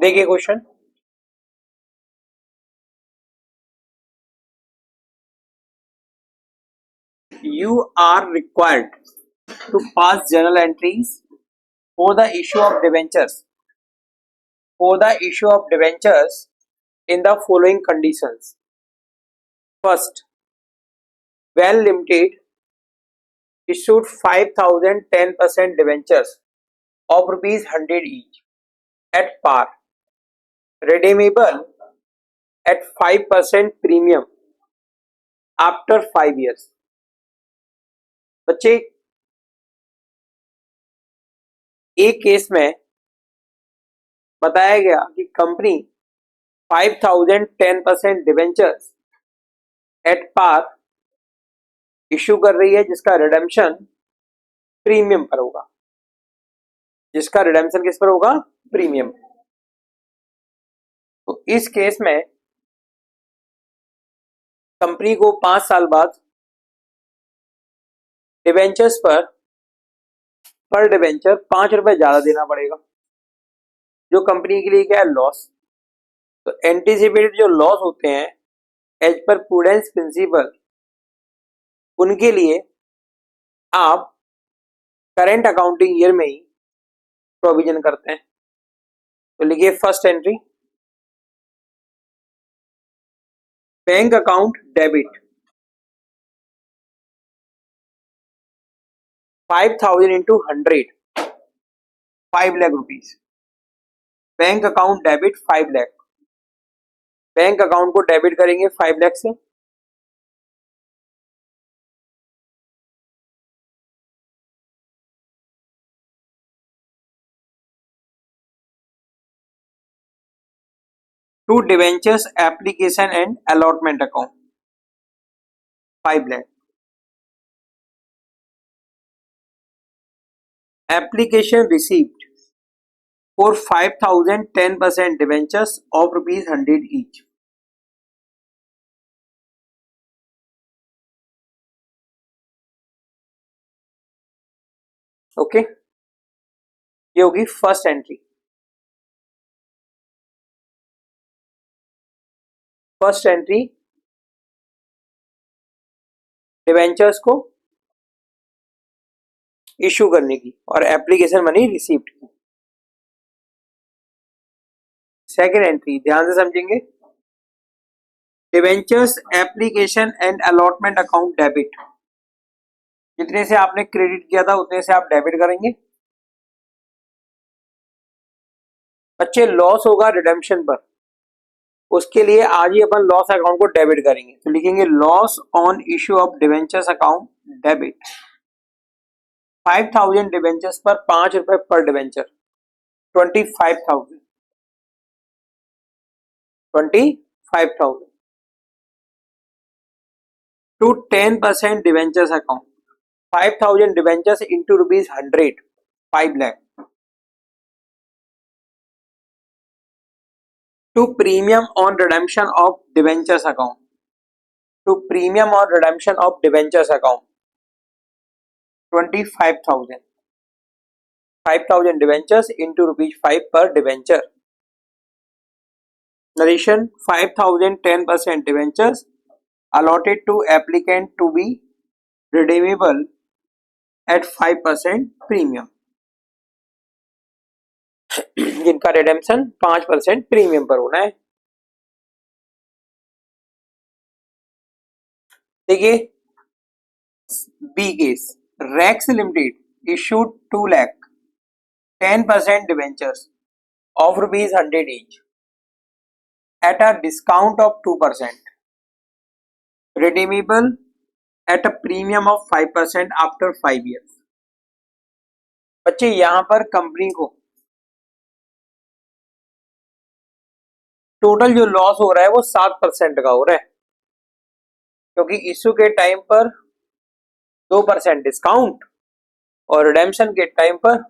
देखिए question, you are required to pass journal entries for the issue of debentures in the following conditions. First, Well Limited issued 5,000 10% debentures of rupees 100 each at par, redeemable at 5% premium after 5 years. बच्चे, एक case में बताया गया कि company 5,000 10% debentures at par issue कर रही है, जिसका रिडेम्पशन प्रीमियम पर होगा, जिसका रिडेम्पशन किस पर होगा? प्रीमियम। तो इस केस में कंपनी को 5 साल बाद डिवेंचर्स पर डिवेंचर 5 रुपए ज्यादा देना पड़ेगा, जो कंपनी के लिए क्या है? लॉस। तो एंटीसिपेटेड जो लॉस होते हैं एज पर प्रूडेंस प्रिंसिपल, उनके लिए आप करेंट अकाउंटिंग ईयर में ही प्रोविजन करते हैं। तो लिखिए first entry, bank account debit 5,000 into 100 5 lakh rupees. Bank account debit 5 lakh. Bank account को डेबिट करेंगे 5 लाख से, to debentures application and allotment account 5 lakh. Application received for 5,000 10% debentures of rupees 100 each. Okay, ये होगी first entry. First entry debentures को issue करने की और application money received की। सेकेंड एंट्री ध्यान से समझेंगे, debentures application and allotment account debit, जितने से आपने क्रेडिट किया था उतने से आप डेबिट करेंगे। बच्चे, लॉस होगा रिडेम्पशन पर, उसके लिए आज ही अपन लॉस अकाउंट को डेबिट करेंगे। तो लिखेंगे loss on issue of debentures account debit 5,000 debentures पर 5 रुपए पर debenture 25,000 to 10% debentures account 5,000 debentures into rupees 100 5 lakh to premium on redemption of debentures account 25,000 5,000 debentures into rupees 5 पर debenture. Narration 5,000 10% debentures allotted to applicant to be redeemable at 5% premium, जिनका redemption 5% premium पर होना है। देखिए B case, Rex limited issued 2 lakh 10% debentures of rupees 100 each at a discount of 2%, redeemable at a premium of 5% after 5 years। बच्चे, यहां पर company को total जो लॉस हो रहा है वो 7% का हो रहा है, क्योंकि इश्यू के टाइम पर 2% डिस्काउंट और रिडेम्पशन के टाइम पर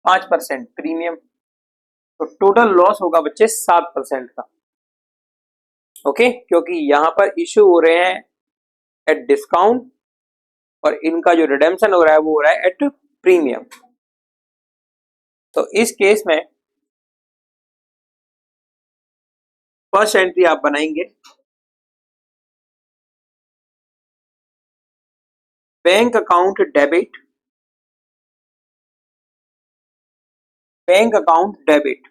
5% प्रीमियम। तो टोटल लॉस होगा बच्चे 7% का। ओके, क्योंकि यहां पर इश्यू हो रहे हैं एट डिस्काउंट और इनका जो रिडेम्पशन हो रहा है वो हो रहा है एट प्रीमियम। तो इस केस में फर्स्ट एंट्री आप बनाएंगे, bank account debit, bank account debit,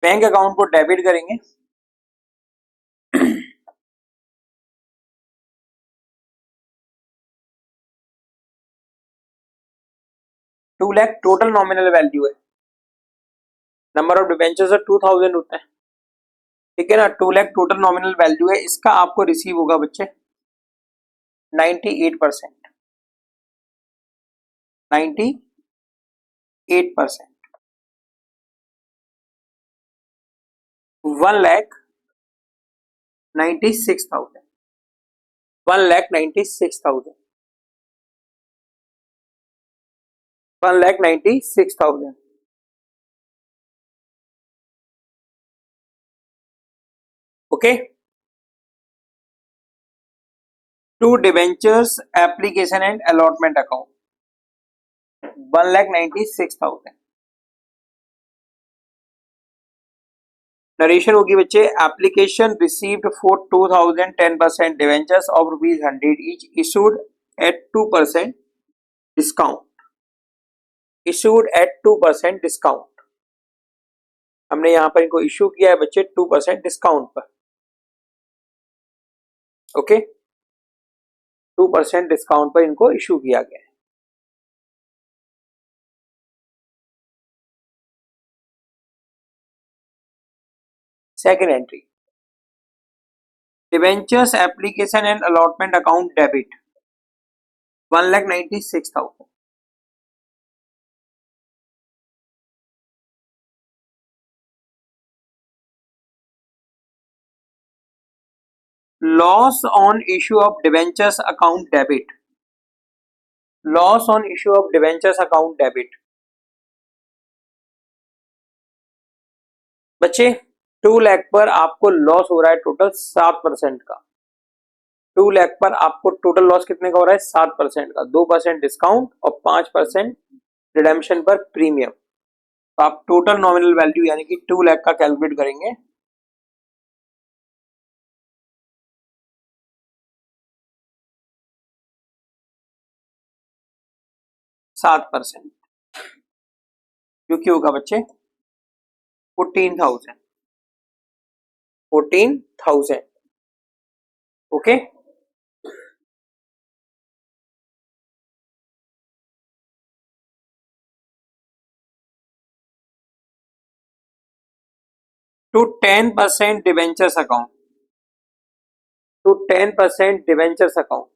bank account को डेबिट करेंगे। Two lakh total nominal value है, नंबर ऑफ डिबेंचर्स 2000 होता है, ठीक है ना। 2 लाख टोटल नॉमिनल वैल्यू है, इसका आपको रिसीव होगा बच्चे 98%, 98%, 1,96,000, 1,96,000, 1,96,000। Okay, to debentures application and allotment account 1,96,000। Narration होगी बच्चे, application received for 2000 10% debentures of ₹100 each issued at 2% discount, issued at 2% discount. हमने यहां पर इनको इशू किया है बच्चे 2% डिस्काउंट पर। ओके, 2% डिस्काउंट पर इनको इशू किया गया है। Second entry, debentures application and allotment account debit 1,96,000। Loss on issue of debentures account debit, loss on issue of debentures account debit बच्चे 2 लाख पर आपको लॉस हो रहा है टोटल 7% का। 2 लाख पर आपको टोटल लॉस कितने का हो रहा है? 7% का, 2% डिस्काउंट और 5% रिडेम्पशन पर प्रीमियम। तो आप टोटल नॉमिनल वैल्यू यानी कि 2 लाख का कैलकुलेट करेंगे। सात परसेंट क्योंकि होगा बच्चे 14,000, 14,000। Okay, to 10% debentures account, to 10% debentures account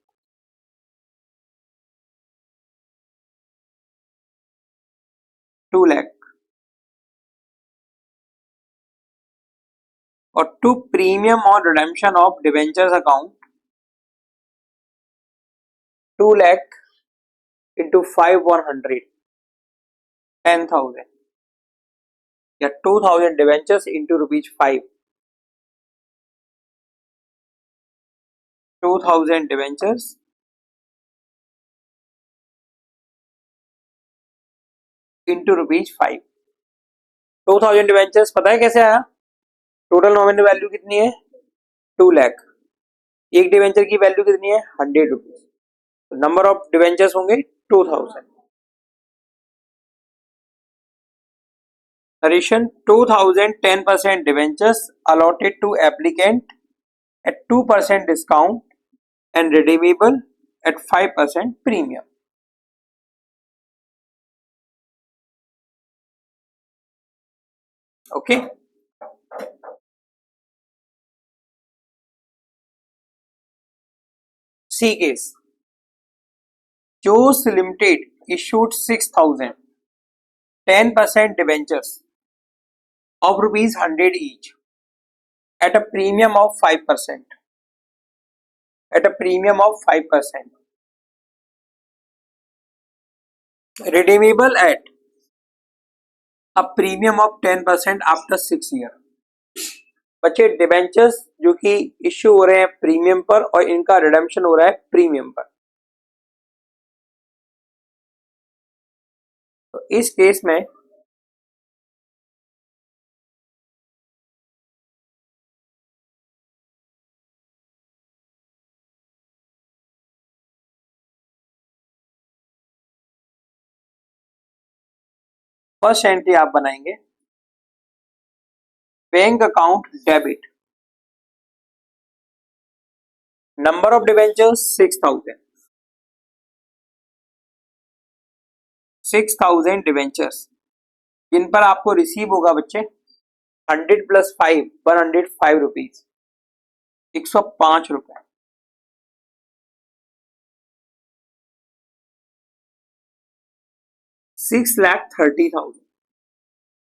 2 lakh, और टू प्रीमियम और redemption of debentures account 2 lakh into 5 100 10,000, या 2,000 debentures into ₹5, 2,000 debentures into ₹5। 2,000 debentures पता है कैसे आया? टोटल नॉमिनल वैल्यू कितनी है? 2 लाख, एक डिवेंचर की वैल्यू कितनी है? ₹100। तो नंबर ऑफ डिवेंचर्स होंगे 2,000। Narration 2,000 10% debentures allotted to applicant at 2% discount and redeemable at 5% premium. Okay. C case. Joe's Limited issued 6,000 10% debentures of ₹100 each at a premium of 5%. At a premium of 5%. Redeemable at a premium of 10% after 6 years. बच्चे debentures जो कि issue हो रहे हैं premium पर और इनका redemption हो रहा है प्रीमियम पर, इस केस में फर्स्ट एंट्री आप बनाएंगे bank account debit, number of debentures 6000, 6000 debentures जिन पर आपको रिसीव होगा बच्चे 100 + 5 105 रुपीज, 105 रुपए। 6,30,000,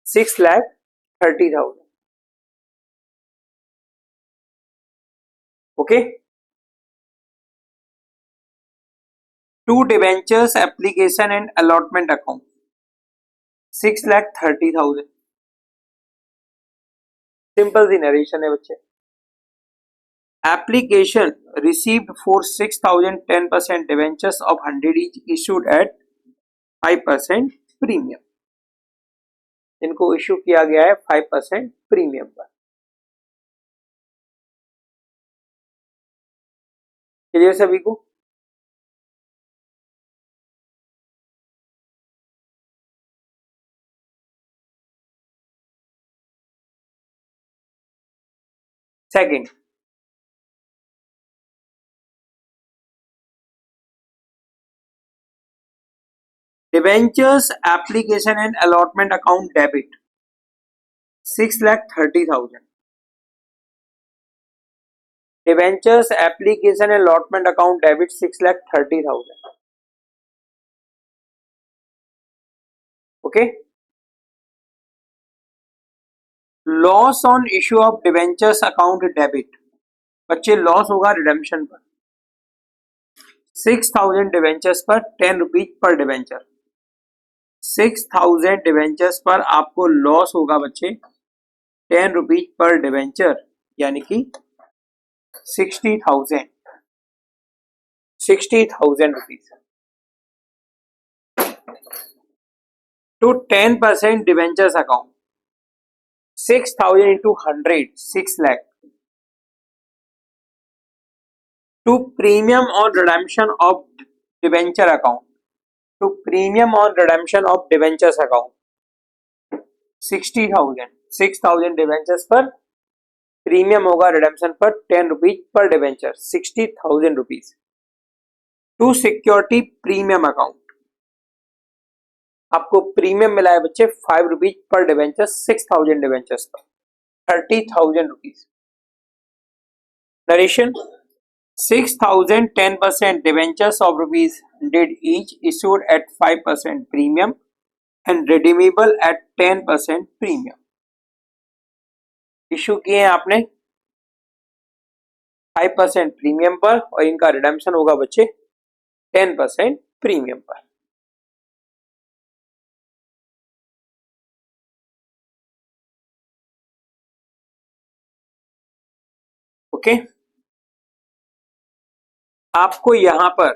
6,30,000। Okay, 2 debentures application and allotment account 6,30,000। Simple सी नरेशन है बच्चे। Application received for 6,000 10% debentures of 100 each issued at 5% premium, इनको इश्यू किया गया है 5% प्रीमियम पर। क्लियर सभी को? Second, debentures application and allotment account debit 6,30,000, debentures application and allotment account debit 6,30,000। Okay, loss on issue of debentures account debit, बच्चे loss होगा redemption पर 6,000 डिवेंचर्स पर 10 रुपीज पर डिवेंचर, 6,000 डिवेंचर्स पर आपको लॉस होगा बच्चे 10 रुपीज पर डिवेंचर, यानी कि 60,000 rupees to 10% debentures account, 6,000 into 100 6 lakh to premium on redemption of debenture account, to premium on redemption of debentures account 60,000, 6,000 debentures पर प्रीमियम होगा रिडेम्पशन पर 10 रुपीज पर debenture, 60,000 rupees to security premium account, आपको premium मिला है बच्चे 5 rupees पर debenture 6,000 debentures पर 30,000 rupees. Narration 6,000 10% debentures of rupees 100 each issued at 5% premium and redeemable at 10% premium। Issue किए हैं आपने 5% प्रीमियम पर और इनका रिडेम्पशन होगा बच्चे 10% प्रीमियम पर। ओके, आपको यहां पर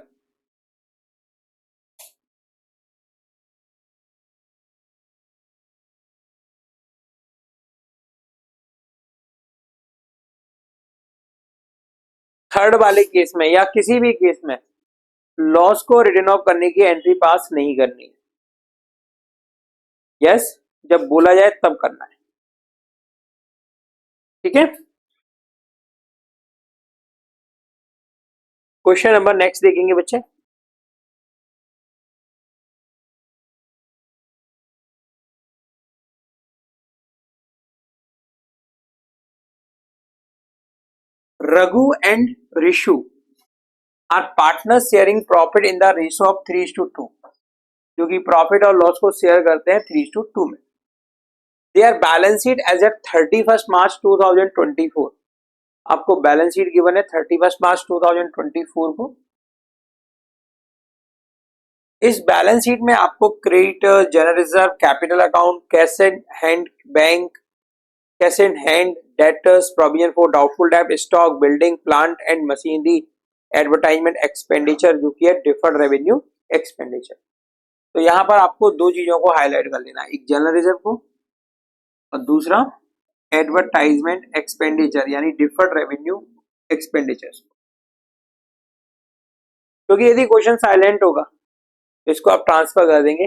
थर्ड वाले केस में या किसी भी केस में लॉस को रिटर्न ऑफ करने की एंट्री पास नहीं करनी है। यस, जब बोला जाए तब करना है। ठीक है, क्वेश्चन नंबर नेक्स्ट देखेंगे बच्चे। Raghu and Rishu are partners sharing profit in the ratio of 3:2, जो कि प्रॉफिट और लॉस को शेयर करते हैं 3:2 में। They are balance sheet as at 31 March 2024, आपको बैलेंस शीट गिवन है 31 मार्च 2024 को। इस बैलेंस शीट में आपको creditor, general reserve, capital account, cash and hand bank, cash and hand, debtors, provision for doubtful debt, stock, building, plant and machinery, advertisement expenditure जो कि है deferred revenue expenditure, तो यहां पर आपको दो चीजों को हाईलाइट कर लेना है, एक जनरल रिजर्व को और दूसरा एडवर्टाइजमेंट एक्सपेंडिचर यानी डिफर्ड रेवेन्यू एक्सपेंडिचर्स। क्योंकि यदि क्वेश्चन साइलेंट होगा तो इसको आप ट्रांसफर कर देंगे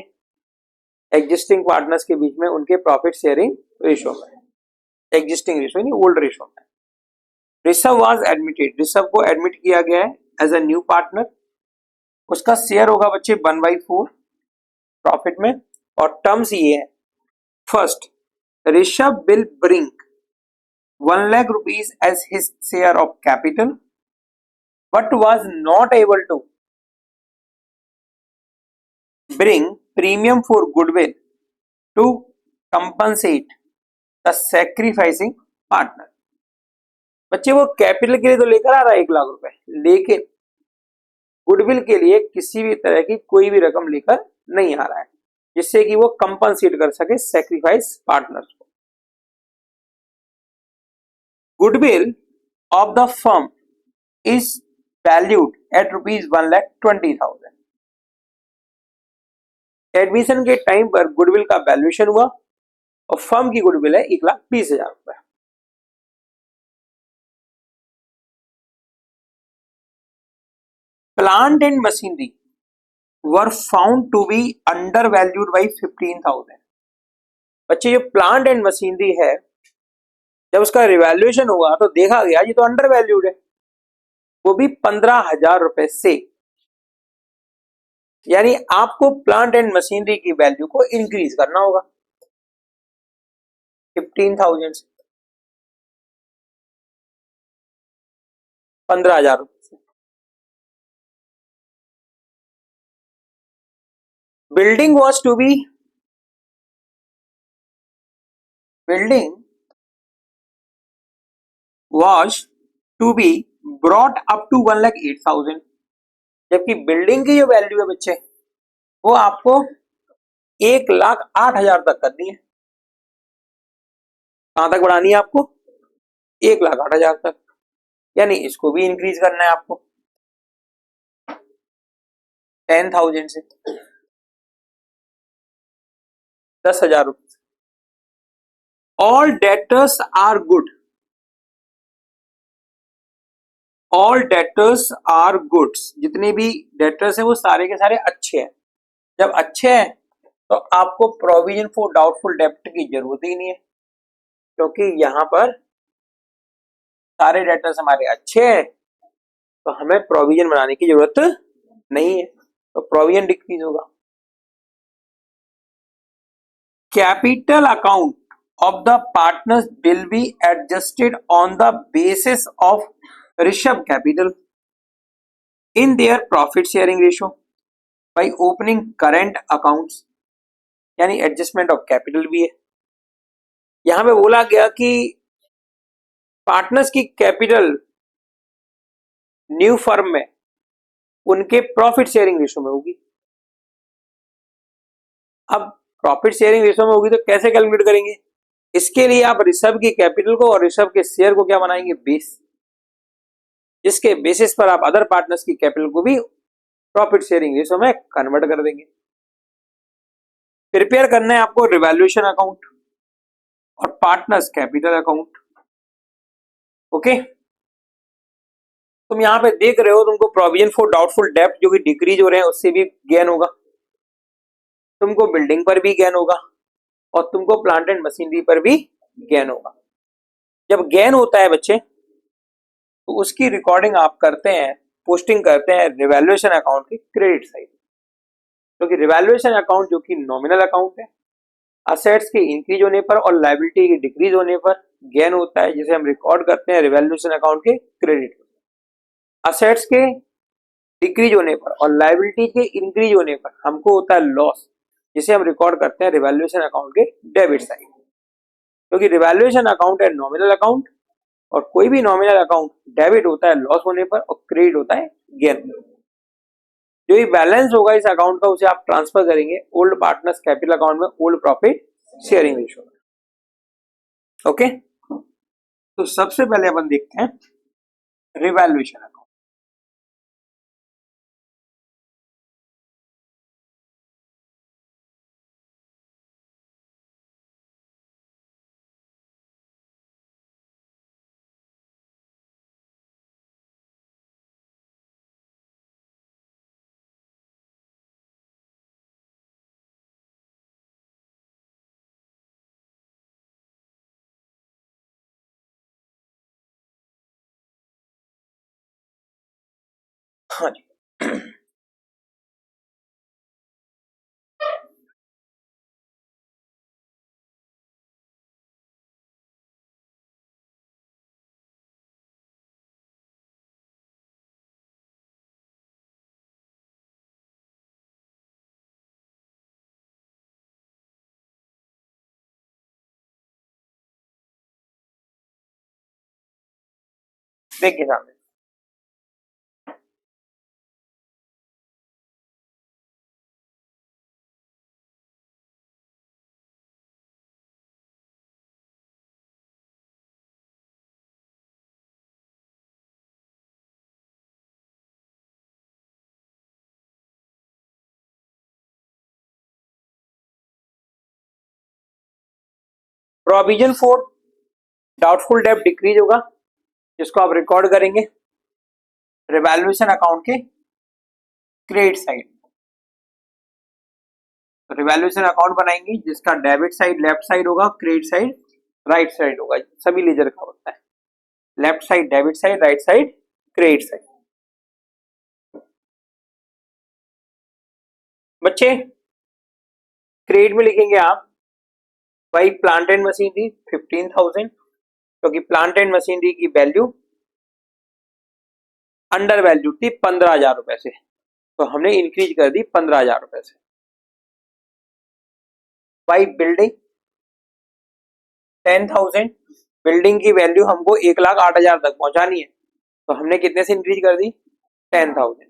एग्जिस्टिंग पार्टनर्स के बीच में उनके प्रॉफिट शेयरिंग रेशो में, एग्जिस्टिंग रेशो यानी ओल्ड रेशो में। ऋषभ वाज एडमिटेड, ऋषभ को एडमिट किया गया है एज अ न्यू पार्टनर, उसका शेयर होगा बच्चे 1/4 प्रॉफिट में और टर्म्स ये है, first Rishabh will bring 1 lakh rupees as his share of capital but was not able to bring premium for goodwill to compensate the sacrificing partner। बच्चे वो capital के लिए तो लेकर आ रहा है 1 लाख रुपए, लेकिन गुडविल के लिए किसी भी तरह की कोई भी रकम लेकर नहीं आ रहा है जिससे कि वो कंपनसेट कर सके सैक्रिफाइस पार्टनर्स को। Goodwill of the firm is valued at ₹1,20,000। Admission के टाइम पर गुडविल का वैल्यूएशन हुआ और फर्म की गुडविल है 1,20,000 रुपए। Plant and machinery were found to be undervalued by 15,000। बच्चे जो प्लांट एंड मशीनरी है जब उसका रिवैल्यूएशन हुआ तो देखा गया ये तो अंडर वैल्यूड है, वो भी 15,000 रुपए से। यानी आपको प्लांट एंड मशीनरी की वैल्यू को इंक्रीज करना होगा 15,000 से 15,000 रुपए से। Building was to be brought up to 1,08,000, जबकि बिल्डिंग की जो वैल्यू है बच्चे वो आपको 1,08,000 तक करनी है। कहां तक बढ़ानी है आपको? 1,08,000 तक, यानी इसको भी इंक्रीज करना है आपको 10,000 से 10,000 रुपए। All debtors are good, all debtors are goods, जितने भी डेटर्स है वो सारे के सारे अच्छे हैं। जब अच्छे हैं तो आपको प्रोविजन फॉर डाउटफुल डेब्ट की जरूरत ही नहीं है, क्योंकि यहां पर सारे डेटर्स हमारे अच्छे हैं तो हमें प्रोविजन बनाने की जरूरत नहीं है, तो प्रोविजन डिक्रीज होगा। Capital account of the partners will be adjusted on the basis of Rishabh capital in their profit sharing ratio by opening current accounts, यानी एडजस्टमेंट ऑफ कैपिटल भी है। यहां पे बोला गया कि पार्टनर्स की कैपिटल न्यू फर्म में उनके प्रॉफिट शेयरिंग रेशो में होगी। अब प्रॉफिट शेयरिंग रेशो में होगी तो कैसे कैलकुलेट करेंगे? इसके लिए आप ऋषभ की कैपिटल को और ऋषभ के शेयर को क्या बनाएंगे? बेस, जिसके बेसिस पर आप अदर पार्टनर्स की कैपिटल को भी प्रॉफिट शेयरिंग रेशो में कन्वर्ट कर देंगे। प्रिपेयर करना है आपको रिवैल्यूएशन अकाउंट और पार्टनर्स कैपिटल अकाउंट। ओके, तुम यहां पे देख रहे हो तुमको प्रोविजन फॉर डाउटफुल डेब्ट जो कि डिक्रीज हो रहे हैं उससे भी गेन होगा, तुमको बिल्डिंग पर भी गेन होगा और तुमको प्लांट एंड मशीनरी पर भी गेन होगा। जब गेन होता है बच्चे तो उसकी रिकॉर्डिंग आप करते हैं, पोस्टिंग करते हैं रिवैल्यूएशन अकाउंट की क्रेडिट साइड, क्योंकि रिवैल्यूएशन अकाउंट जो कि नॉमिनल अकाउंट है, असेट्स के इंक्रीज होने पर और लायबिलिटी के डिक्रीज होने पर गेन होता है, जिसे हम रिकॉर्ड करते हैं रिवैल्यूएशन अकाउंट के क्रेडिट। असेट्स के डिक्रीज होने पर और लायबिलिटी के इंक्रीज होने पर हमको होता है लॉस, जिसे हम रिकॉर्ड करते हैं रिवैल्यूएशन अकाउंट के डेबिट साइड, क्योंकि रिवैल्यूएशन अकाउंट है नॉमिनल अकाउंट और कोई भी नॉमिनल अकाउंट डेबिट होता है लॉस होने पर और क्रेडिट होता है गेन। जो ये बैलेंस होगा इस अकाउंट का उसे आप ट्रांसफर करेंगे ओल्ड पार्टनर्स कैपिटल अकाउंट में ओल्ड प्रॉफिट शेयरिंग रेशो में। ओके, तो सबसे पहले अपन देखते हैं रिवैल्यूएशन अकाउंट। हाँ जी। देखिए सामने, प्रोविजन फॉर डाउटफुल डेब्ट डिक्रीज होगा, जिसको आप रिकॉर्ड करेंगे रिवैल्यूएशन अकाउंट के क्रेडिट साइड। तो रिवैल्यूएशन अकाउंट बनाएंगे जिसका डेबिट साइड लेफ्ट साइड होगा, क्रेडिट साइड राइट साइड होगा। सभी लेजर का होता है, left side debit side, right side credit side. बच्चे क्रेडिट में लिखेंगे आप, भाई प्लांट एंड मशीनरी 15,000, क्योंकि प्लांट एंड मशीनरी की वैल्यू अंडर वैल्यू थी 15,000 रुपए से, तो हमने इंक्रीज कर दी 15,000 रुपए से। भाई बिल्डिंग 10,000, बिल्डिंग की वैल्यू हमको 1,08,000 तक पहुंचानी है, तो हमने कितने से इंक्रीज कर दी 10,000।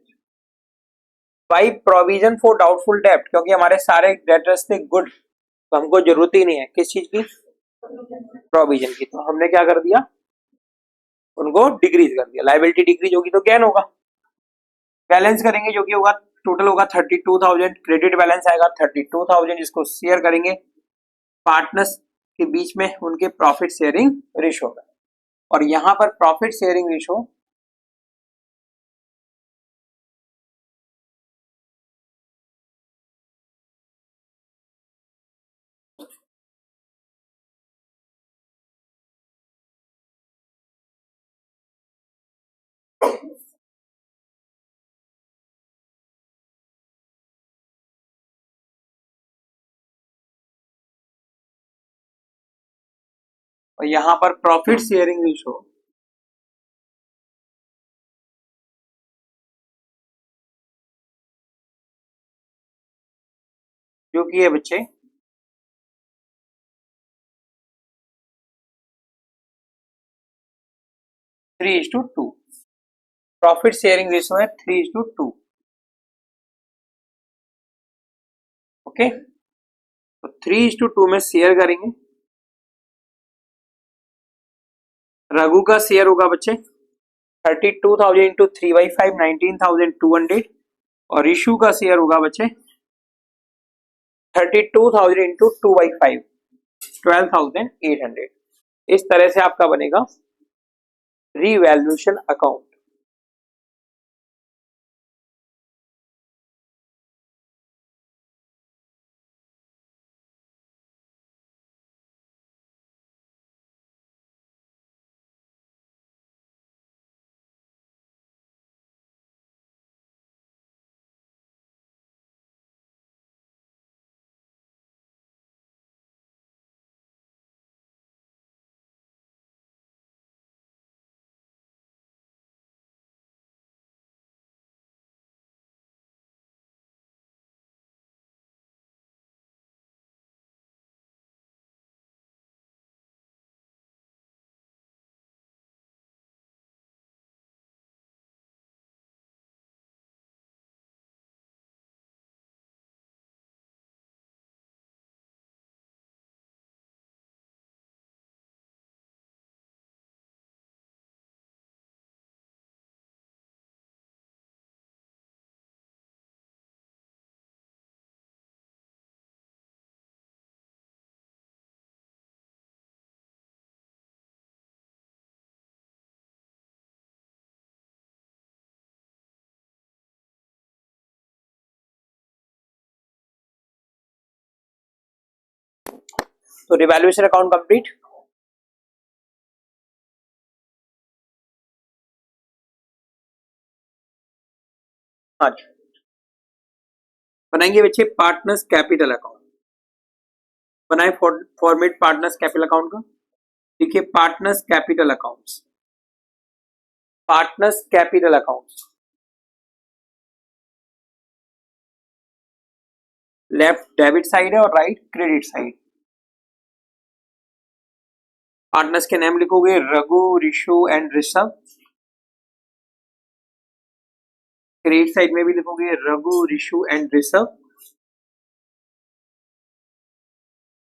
भाई प्रोविजन फॉर डाउटफुल डेब्ट, क्योंकि हमारे सारे डेटर्स थे गुड, तो हमको जरूरत ही नहीं है किस चीज की, प्रोविजन की, तो हमने क्या कर दिया, उनको डिक्रीज कर दिया। लाइबिलिटी डिक्रीज होगी तो गेन होगा। बैलेंस करेंगे जो कि होगा टोटल होगा 32,000, क्रेडिट बैलेंस आएगा 32,000, जिसको शेयर करेंगे पार्टनर्स के बीच में उनके प्रॉफिट शेयरिंग रेशो में। और यहां पर प्रॉफिट शेयरिंग रेशो और यहां पर प्रॉफिट शेयरिंग रेशो जो कि है बच्चे 3:2, प्रॉफिट शेयरिंग रेशो है 3:2। ओके, तो 3:2 में शेयर करेंगे। रघु का शेयर होगा बच्चे 32,000 इंटू 3/5, 19,200, और इशू का शेयर होगा बच्चे 32,000 इंटू 2/5, 12,800। इस तरह से आपका बनेगा रीवैल्यूएशन अकाउंट। तो रिवैल्यूएशन अकाउंट कंप्लीट। हाँ जी, बनाएंगे बच्चे पार्टनर्स कैपिटल अकाउंट। बनाए फॉर्मेट पार्टनर्स कैपिटल अकाउंट का। देखिए partners capital accounts, partners capital accounts, left debit side है और राइट क्रेडिट साइड। पार्टनर्स के नेम लिखोगे Raghu, Rishu and Rishabh. Credit side में भी लिखोगे रघु, ऋषु एंड ऋषभ।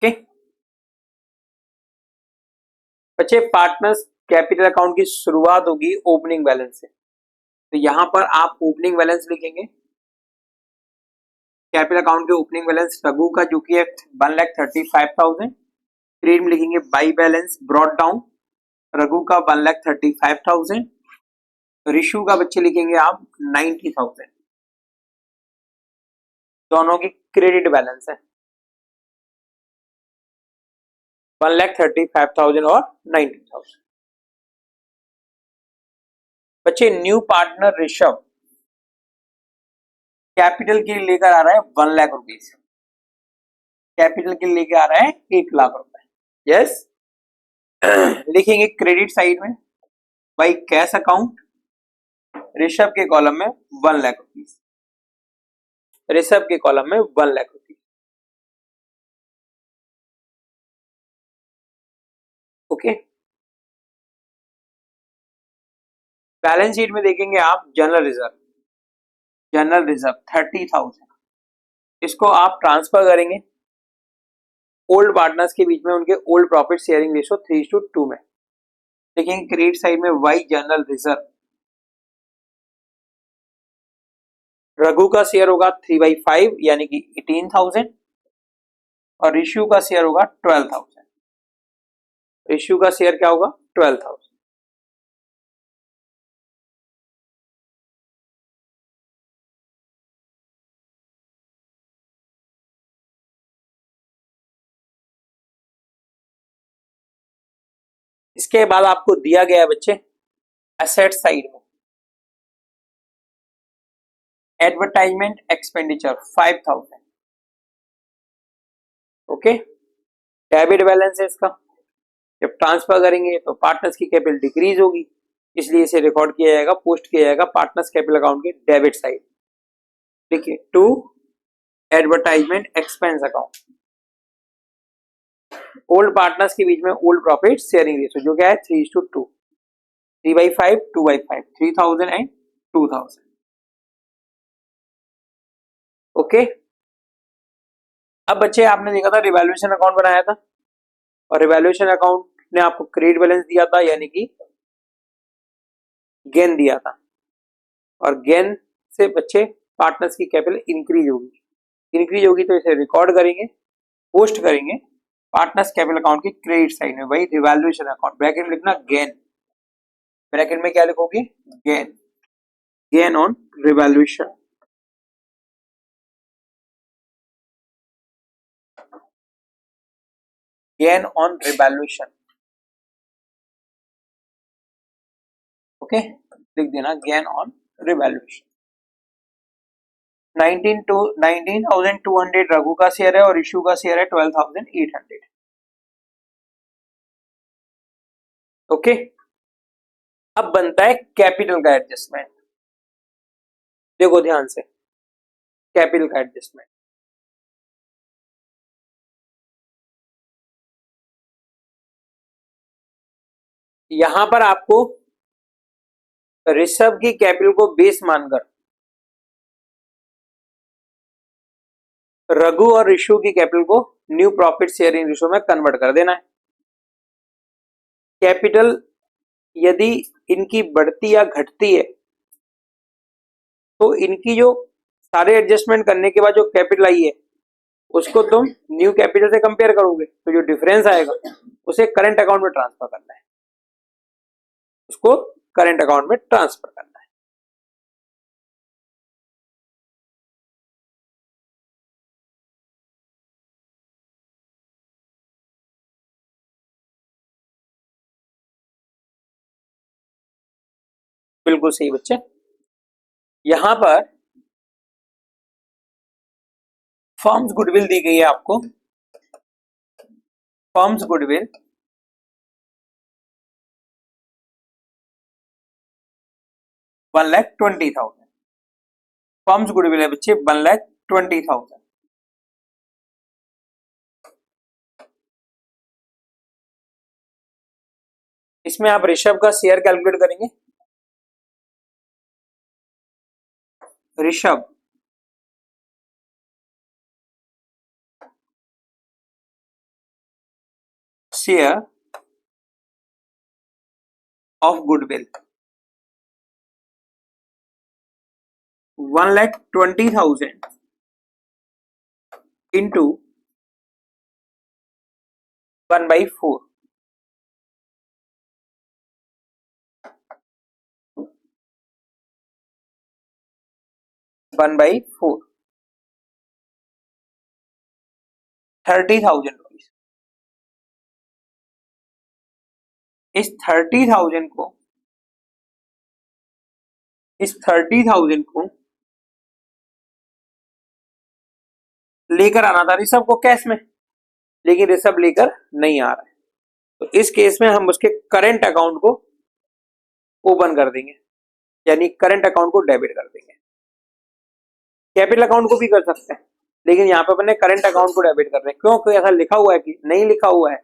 ओके बच्चे, पार्टनर्स कैपिटल अकाउंट की शुरुआत होगी ओपनिंग बैलेंस से। तो यहां पर आप ओपनिंग बैलेंस लिखेंगे। कैपिटल अकाउंट के ओपनिंग बैलेंस रघु का जो कि है 1,35,000। क्रेडिट में लिखेंगे by balance brought down, Raghu का 1,35,000। ऋषु का बच्चे लिखेंगे आप 90,000। दोनों की क्रेडिट बैलेंस है 1,35,000 और 90,000। बच्चे न्यू पार्टनर ऋषभ कैपिटल के लिए लेकर आ रहा है 1 लाख रुपीज। कैपिटल के लिए लेकर आ रहा है 1 लाख रुपए। यस लिखेंगे क्रेडिट साइड में बाई कैश अकाउंट, ऋषभ के कॉलम में 1 लाख रुपीज। ऋषभ के कॉलम में 1 lakh rupees. Okay balance sheet में देखेंगे आप जनरल रिजर्व, जनरल रिजर्व 30,000। इसको आप ट्रांसफर करेंगे ओल्ड पार्टनर्स के बीच में उनके ओल्ड प्रॉफिट शेयरिंग रेशो 3:2 में। देखेंगे क्रेडिट साइड में वाई जनरल रिजर्व, रघु का शेयर होगा 3/5 यानी कि 18,000 और ऋषु का शेयर होगा 12,000। ऋषु का शेयर क्या होगा 12,000। इसके बाद आपको दिया गया है बच्चे एसेट साइड में advertisement expenditure 5,000। Okay debit balance है इसका। जब ट्रांसफर करेंगे तो पार्टनर्स की कैपिटल डिक्रीज होगी, इसलिए इसे रिकॉर्ड किया जाएगा, पोस्ट किया जाएगा पार्टनर्स कैपिटल अकाउंट के डेबिट साइड। देखिए to advertisement expense account. Old partners के बीच में ओल्ड प्रॉफिट शेयरिंग रेशियो जो क्या है 3:2, 3/5, 2/5, 3,000 एंड 2,000। ओके अब बच्चे आपने देखा था रिवैल्यूएशन अकाउंट बनाया था और रिवैल्यूएशन अकाउंट ने आपको क्रेडिट बैलेंस दिया था यानी कि गेन दिया था और गेन से बच्चे पार्टनर्स की कैपिटल इंक्रीज होगी। इंक्रीज होगी तो इसे रिकॉर्ड करेंगे, पोस्ट करेंगे पार्टनर्स कैपिटल अकाउंट की क्रेडिट साइड में, वही रिवैल्यूएशन अकाउंट। ब्रैकेट में लिखना गेन, ब्रैकेट में क्या लिखोगे gain, gain on revaluation. Gain on revaluation. Okay लिख देना गेन ऑन रिवैल्यूएशन। 19,200 रघु का शेयर है और इशू का शेयर है 12,800। ओके अब बनता है कैपिटल का एडजस्टमेंट। देखो ध्यान से कैपिटल का एडजस्टमेंट। यहां पर आपको ऋषभ की कैपिटल को बेस मानकर रघु और ऋषु की कैपिटल को न्यू प्रॉफिट शेयरिंग रेशियो में कन्वर्ट कर देना है। कैपिटल यदि इनकी बढ़ती या घटती है तो इनकी जो सारे एडजस्टमेंट करने के बाद जो कैपिटल आई है उसको तुम न्यू कैपिटल से कंपेयर करोगे तो जो डिफरेंस आएगा उसे करंट अकाउंट में ट्रांसफर करना है, उसको करंट अकाउंट में ट्रांसफर करना है। बिल्कुल सही बच्चे। यहां पर फर्म्स गुडविल दी गई है आपको, फर्म्स गुडविल 1,20,000, फर्म्स गुडविल है बच्चे 1,20,000। इसमें आप ऋषभ का शेयर कैलकुलेट करेंगे, Rishabh share of goodwill 1,20,000 into 1/4, one by 4, 30,000 rupees. इस 30,000 को लेकर आना था ऋषभ को कैश में, लेकिन ऋषभ लेकर नहीं आ रहा है, तो इस केस में हम उसके करंट अकाउंट को ओपन कर देंगे, यानी करंट अकाउंट को डेबिट कर देंगे। कैपिटल अकाउंट को भी कर सकते हैं, लेकिन यहाँ पे अपने करंट अकाउंट को डेबिट कर रहे हैं। क्यों? कोई ऐसा लिखा हुआ है कि नहीं लिखा हुआ है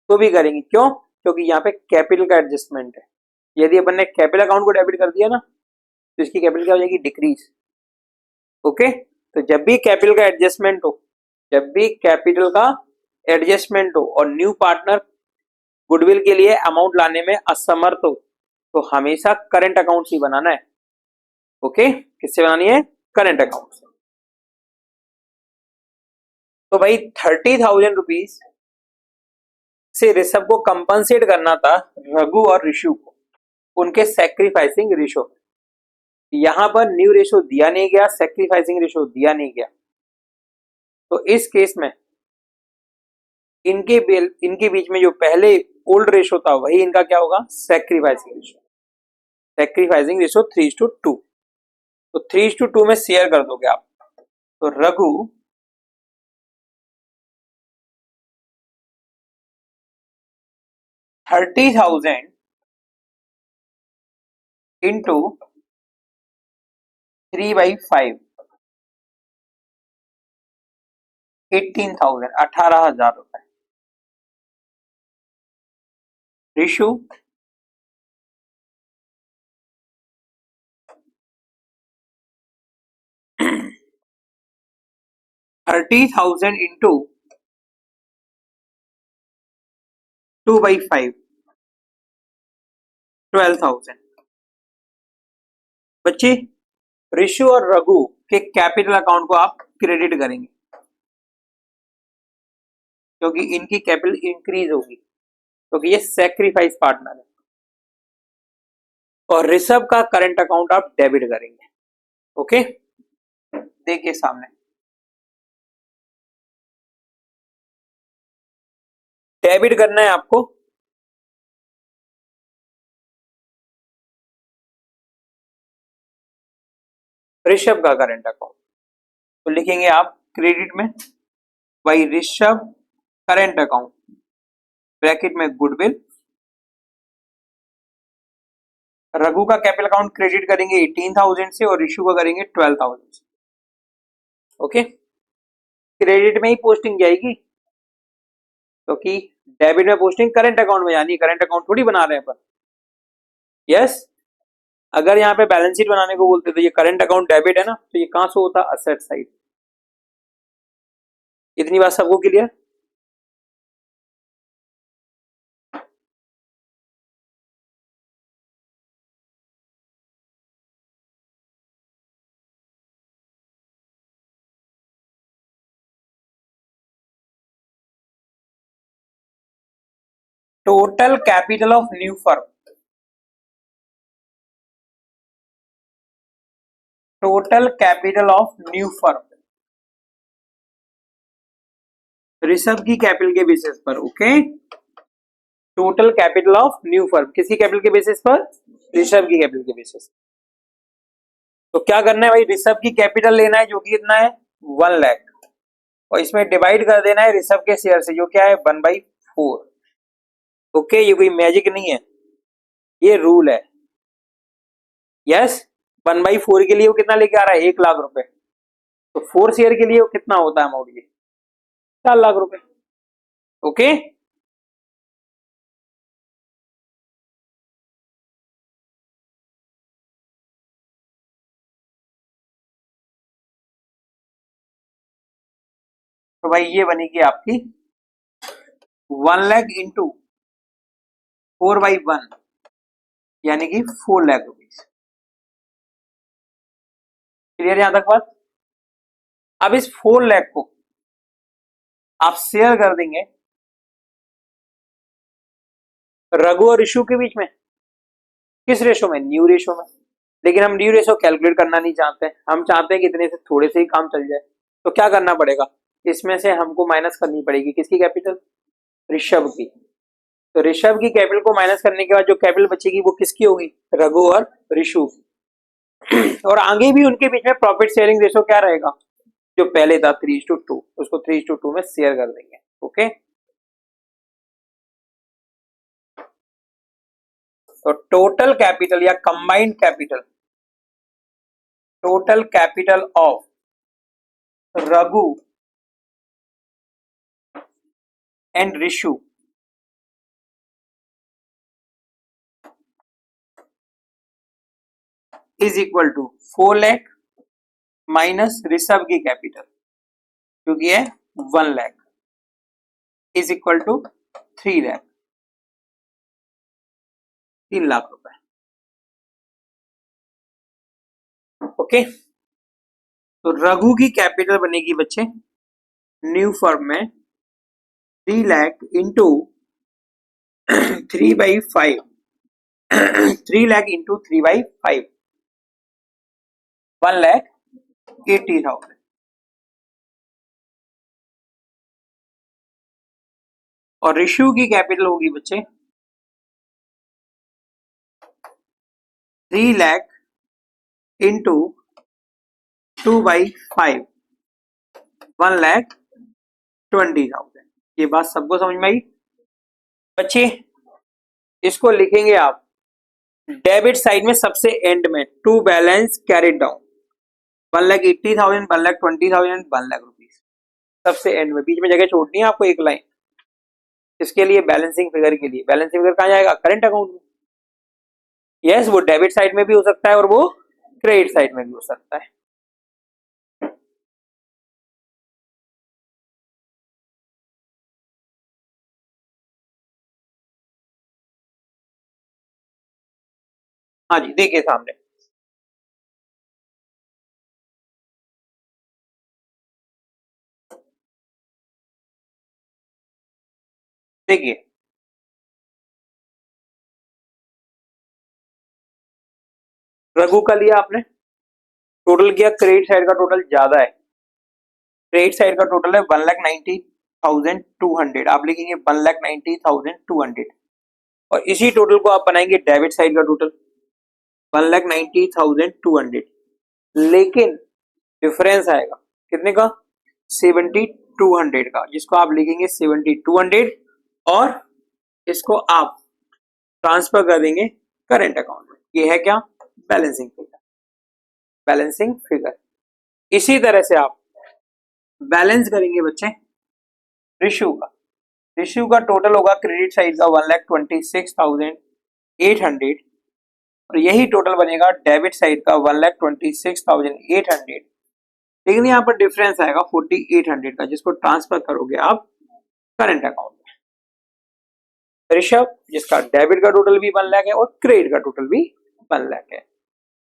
तो भी करेंगे। क्यों? क्योंकि यहाँ पे कैपिटल का एडजस्टमेंट है। यदि अपन ने कैपिटल अकाउंट को डेबिट कर दिया ना, तो इसकी कैपिटल क्या हो जाएगी? डिक्रीज। ओके, तो जब भी कैपिटल का एडजस्टमेंट हो, जब भी कैपिटल का एडजस्टमेंट हो और न्यू पार्टनर गुडविल के लिए अमाउंट लाने में असमर्थ हो, तो हमेशा करंट अकाउंट ही बनाना है। ओके, किससे बनानी है? करंट अकाउंट से। तो भाई 30,000 रुपीज से ऋषभ को कंपनसेट करना था रघु और ऋषु को, उनके सैक्रिफाइसिंग रेशो। यहां पर न्यू रेशो दिया नहीं गया, सैक्रिफाइसिंग रेशो दिया नहीं गया, तो इस केस में इनके बीच में जो पहले ओल्ड रेशो था वही इनका क्या होगा? Sacrificing ratio. सैक्रिफाइसिंग रेशो 3:2, तो 3:2 में शेयर कर दोगे आप, तो रघु 30,000 इंटू 3/5, 18,000, 18,000 रुपए। ऋषु 30,000 इंटू 2/5, 12,000। बच्चे ऋषु और रघु के कैपिटल अकाउंट को आप क्रेडिट करेंगे, क्योंकि इनकी कैपिटल इंक्रीज होगी, क्योंकि ये सैक्रिफाइस पार्टनर है। और ऋषभ का करंट अकाउंट आप डेबिट करेंगे। ओके, देखिए सामने डेबिट करना है आपको ऋषभ का करंट अकाउंट, तो लिखेंगे आप क्रेडिट में by Rishabh current account, bracket में गुडविल। रघु का कैपिटल अकाउंट क्रेडिट करेंगे 18,000 से और ऋषु का करेंगे 12,000 से। ओके, क्रेडिट में ही पोस्टिंग जाएगी, क्योंकि डेबिट में पोस्टिंग करंट अकाउंट में जानी है, करंट अकाउंट थोड़ी बना रहे हैं अपन। यस, अगर यहाँ पे बैलेंस शीट बनाने को बोलते तो ये करंट अकाउंट डेबिट है ना, तो ये कहां से होता? Asset side. इतनी बात सबको clear? Total capital of new firm, total capital of new firm Rishabh की कैपिटल के बेसिस पर। Okay, total capital of new firm किसी कैपिटल के बेसिस पर? ऋषभ की कैपिटल के बेसिस। तो क्या करना है भाई? ऋषभ की कैपिटल लेना है, जो कि कितना है? 1 लाख। और इसमें डिवाइड कर देना है ऋषभ के शेयर से, जो क्या है 1/4। ओके, ये कोई मैजिक नहीं है, ये रूल है। यस, 1/4 के लिए वो कितना लेके आ रहा है, 1 लाख रुपए। तो 4 शेयर के लिए वो कितना होता है अमाउंट, ये 4 लाख रुपए। ओके, तो भाई ये बनेगी आपकी 1 लाख इंटू 4/1, यानी कि 4 लाख रुपीज। क्लियर यहां तक बात? अब इस 4 लाख को आप शेयर कर देंगे रघु और ऋषु के बीच में। किस रेशो में, न्यू रेशो में। लेकिन हम न्यू रेशो कैलकुलेट करना नहीं चाहते, हम चाहते हैं कि इतने से थोड़े से ही काम चल जाए। तो क्या करना पड़ेगा, इसमें से हमको माइनस करनी पड़ेगी किसकी कैपिटल, ऋषभ की। तो ऋषभ की कैपिटल को माइनस करने के बाद जो कैपिटल बचेगी वो किसकी होगी, रघु और ऋषु की। और आगे भी उनके बीच में प्रॉफिट शेयरिंग रेशो क्या रहेगा, जो पहले था 3:2, उसको 3:2 में शेयर कर देंगे। ओके, तो टोटल कैपिटल या combined capital, total capital of Raghu and Rishu is equal to 4 lakh minus Rishabh की कैपिटल, क्योंकि है 1 lakh, is equal to 3 lakh, 3 lakh रुपए। ओके, तो रघु की कैपिटल बनेगी बच्चे न्यू फॉर्म में 3 लाख इंटू 3/5, 3 लाख इंटू 3/5, 1,80,000। और ऋषु की कैपिटल होगी बच्चे 3 लाख इंटू 2/5, 1,20,000। ये बात सबको समझ में आई बच्चे? इसको लिखेंगे आप डेबिट साइड में सबसे एंड में, to balance carried down 1,80,000, 1,20,000, 1,00,000 rupees सबसे एंड में। बीच में जगह छोड़नी है आपको एक लाइन, इसके लिए बैलेंसिंग फिगर के लिए। बैलेंसिंग फिगर कहाँ जाएगा, करंट अकाउंट में। यस, वो डेबिट साइड में भी हो सकता है और वो क्रेडिट साइड में भी हो सकता है। हाँ जी, देखिए सामने देखिए, रघु का लिया आपने, टोटल किया, क्रेडिट साइड का टोटल ज्यादा है। क्रेडिट साइड का टोटल है 1,90,200, आप लिखेंगे 1,90,200। और इसी टोटल को आप बनाएंगे डेबिट साइड का टोटल 1,90,200। लेकिन डिफरेंस आएगा कितने का, 7,200 का, जिसको आप लिखेंगे 7,200 और इसको आप ट्रांसफर कर देंगे करंट अकाउंट में। ये है क्या, बैलेंसिंग फिगर। बैलेंसिंग फिगर इसी तरह से आप बैलेंस करेंगे बच्चे ऋषु का। ऋषु का टोटल होगा क्रेडिट साइड का 1,26,800 और यही टोटल बनेगा डेबिट साइड का 1,26,800। लेकिन यहाँ पर डिफरेंस आएगा 4,800 का, जिसको ट्रांसफर करोगे आप करंट अकाउंट में। ऋषभ जिसका डेबिट का टोटल भी 1 लाख है और क्रेडिट का टोटल भी 1 लाख है,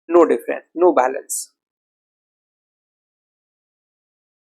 नो डिफरेंस, नो बैलेंस।